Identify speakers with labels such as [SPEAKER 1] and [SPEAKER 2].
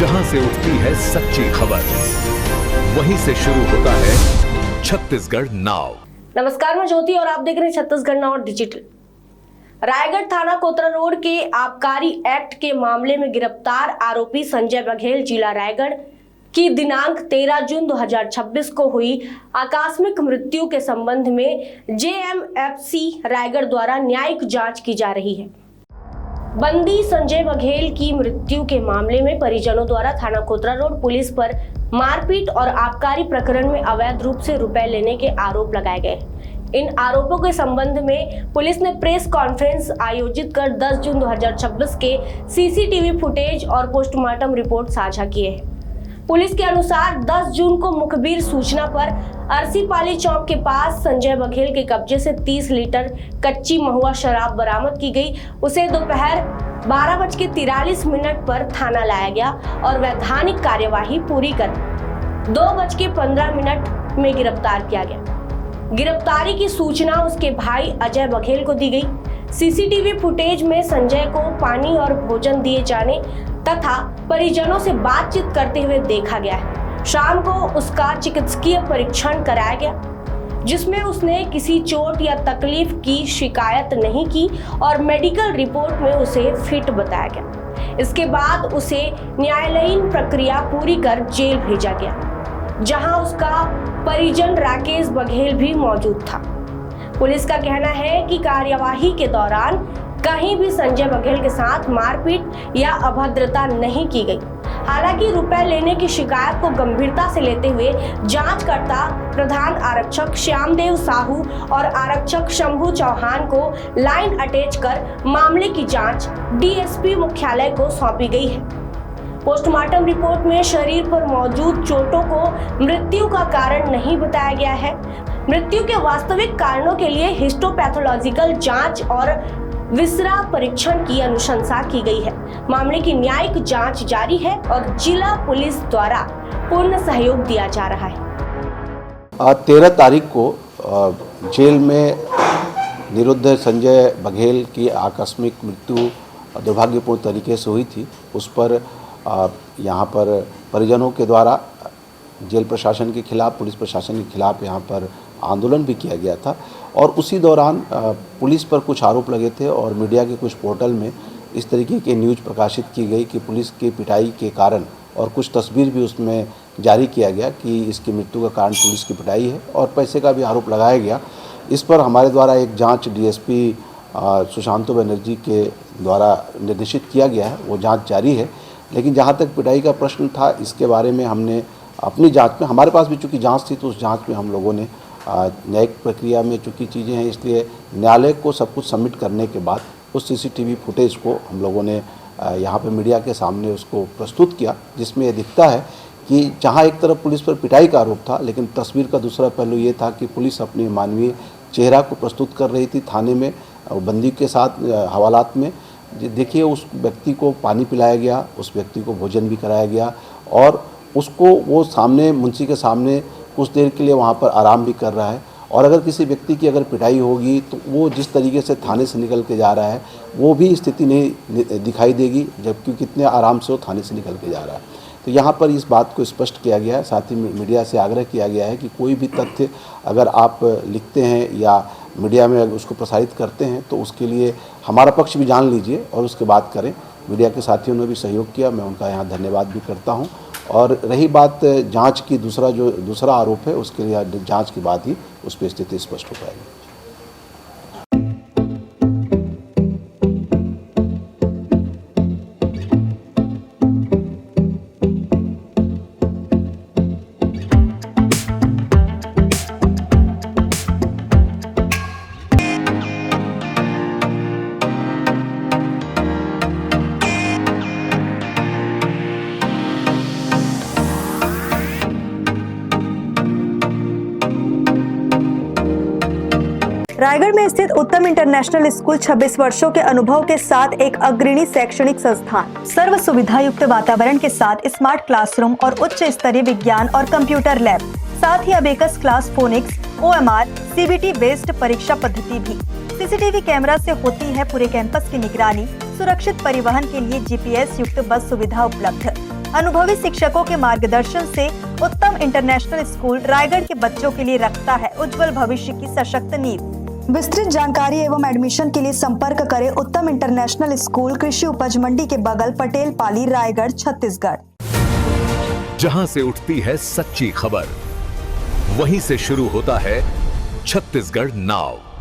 [SPEAKER 1] जहां से उठती है सच्ची खबर, वहीं से शुरू होता है छत्तीसगढ़ नाउ।
[SPEAKER 2] नमस्कार, मैं ज्योति और आप देख रहे हैं छत्तीसगढ़ नाउ डिजिटल। रायगढ़ थाना कोतरा रोड के आबकारी एक्ट के मामले में गिरफ्तार आरोपी संजय बघेल जिला रायगढ़ की दिनांक 13 जून 2026 को हुई आकस्मिक मृत्यु के संबंध में जेएमएफसी रायगढ़ द्वारा न्यायिक जांच की जा रही है। बंदी संजय बघेल की मृत्यु के मामले में परिजनों द्वारा थाना कोतरा रोड पुलिस पर मारपीट और आबकारी प्रकरण में अवैध रूप से रुपए लेने के आरोप लगाए गए। इन आरोपों के संबंध में पुलिस ने प्रेस कॉन्फ्रेंस आयोजित कर 10 जून 2026 के सीसीटीवी फुटेज और पोस्टमार्टम रिपोर्ट साझा किए हैं। पुलिस के अनुसार 10 जून को मुखबिर सूचना पर अरसीपाली चौक के पास संजय बघेल के कब्जे से 30 लीटर कच्ची महुआ शराब बरामद की गई। उसे दोपहर 12:43 पर थाना लाया गया और वैधानिक कार्यवाही पूरी कर 2:15 में गिरफ्तार किया गया। गिरफ्तारी की सूचना उसके भाई अजय बघेल को दी गई। सीसीटीवी फुटेज में संजय को पानी और भोजन दिए जाने तथा परिजनों से बातचीत करते हुए देखा गया है। शाम को उसका चिकित्सकीय परीक्षण कराया गया, जिसमें उसने किसी चोट या तकलीफ की शिकायत नहीं की और मेडिकल रिपोर्ट में उसे फिट बताया गया। इसके बाद उसे न्यायालयीन प्रक्रिया पूरी कर जेल भेजा गया, जहां उसका परिजन राकेश बघेल भी मौजूद था। पुलिस का कहना है कि कार्यवाही के दौरान कहीं भी संजय बघेल के साथ मारपीट या अभद्रता नहीं की गई। हालांकि रुपए लेने की शिकायत को गंभीरता से लेते हुए जांचकर्ता प्रधान आरक्षक श्यामदेव साहू और आरक्षक शंभू चौहान को लाइन अटैच कर मामले की जांच डीएसपी मुख्यालय को सौंपी गई है। पोस्टमार्टम रिपोर्ट में शरीर पर मौजूद चोटों को मृत्यु का कारण नहीं बताया गया है। मृत्यु के वास्तविक कारणों के लिए हिस्टोपैथोलॉजिकल जांच और विसरा परीक्षण की अनुशंसा की गई है। मामले की न्यायिक जांच जारी है और जिला पुलिस द्वारा पूर्ण सहयोग दिया जा रहा है।
[SPEAKER 3] 13 तारीख को जेल में निरुद्ध संजय बघेल की आकस्मिक मृत्यु दुर्भाग्यपूर्ण तरीके से हुई थी। उस पर यहाँ पर परिजनों के द्वारा जेल प्रशासन के खिलाफ, पुलिस प्रशासन के खिलाफ यहाँ पर आंदोलन भी किया गया था और उसी दौरान पुलिस पर कुछ आरोप लगे थे और मीडिया के कुछ पोर्टल में इस तरीके के न्यूज़ प्रकाशित की गई कि पुलिस की पिटाई के कारण, और कुछ तस्वीर भी उसमें जारी किया गया कि इसकी मृत्यु का कारण पुलिस की पिटाई है और पैसे का भी आरोप लगाया गया। इस पर हमारे द्वारा एक जांच डीएसपी सुशांतो बनर्जी के द्वारा निर्देशित किया गया है, वो जाँच जारी है। लेकिन जहाँ तक पिटाई का प्रश्न था, इसके बारे में हमने अपनी जांच में, हमारे पास भी चूँकि जांच थी तो उस जांच में हम लोगों ने न्यायिक प्रक्रिया में चूँकि चीज़ें हैं, इसलिए न्यायालय को सब कुछ सबमिट करने के बाद उस सीसीटीवी फुटेज को हम लोगों ने यहाँ पे मीडिया के सामने उसको प्रस्तुत किया, जिसमें ये दिखता है कि जहाँ एक तरफ पुलिस पर पिटाई का आरोप था, लेकिन तस्वीर का दूसरा पहलू ये था कि पुलिस अपने मानवीय चेहरा को प्रस्तुत कर रही थी थाने में बंदी के साथ हवालात में। देखिए, उस व्यक्ति को पानी पिलाया गया, उस व्यक्ति को भोजन भी कराया गया और उसको वो सामने मुंशी के सामने कुछ देर के लिए वहाँ पर आराम भी कर रहा है। और अगर किसी व्यक्ति की अगर पिटाई होगी तो वो जिस तरीके से थाने से निकल के जा रहा है वो भी स्थिति नहीं दिखाई देगी, जबकि कितने आराम से वो थाने से निकल के जा रहा है। तो यहाँ पर इस बात को स्पष्ट किया गया है। साथ ही मीडिया से आग्रह किया गया है कि कोई भी तथ्य अगर आप लिखते हैं या मीडिया में उसको प्रसारित करते हैं तो उसके लिए हमारा पक्ष भी जान लीजिए और उसके बाद करें। मीडिया के साथियों ने भी सहयोग किया, मैं उनका यहाँ धन्यवाद भी करता हूँ। और रही बात जांच की, दूसरा आरोप है, उसके लिए जांच के बाद ही उस पर स्थिति स्पष्ट हो पाएगी।
[SPEAKER 4] रायगढ़ में स्थित उत्तम इंटरनेशनल स्कूल 26 वर्षों के अनुभव के साथ एक अग्रणी शैक्षणिक संस्थान, सर्व सुविधा युक्त वातावरण के साथ स्मार्ट क्लासरूम और उच्च स्तरीय विज्ञान और कंप्यूटर लैब, साथ ही abacus class, phonics, OMR, CBT based परीक्षा पद्धति भी। सीसीटीवी कैमरा से होती है पूरे कैंपस की निगरानी। सुरक्षित परिवहन के लिए GPS युक्त बस सुविधा उपलब्ध। अनुभवी शिक्षकों के मार्गदर्शन से उत्तम इंटरनेशनल स्कूल रायगढ़ के बच्चों के लिए रखता है उज्जवल भविष्य की सशक्त नींव। विस्तृत जानकारी एवं एडमिशन के लिए संपर्क करें उत्तम इंटरनेशनल स्कूल, कृषि उपज मंडी के बगल, पटेल पाली, रायगढ़, छत्तीसगढ़।
[SPEAKER 1] जहां से उठती है सच्ची खबर, वहीं से शुरू होता है छत्तीसगढ़ नाव।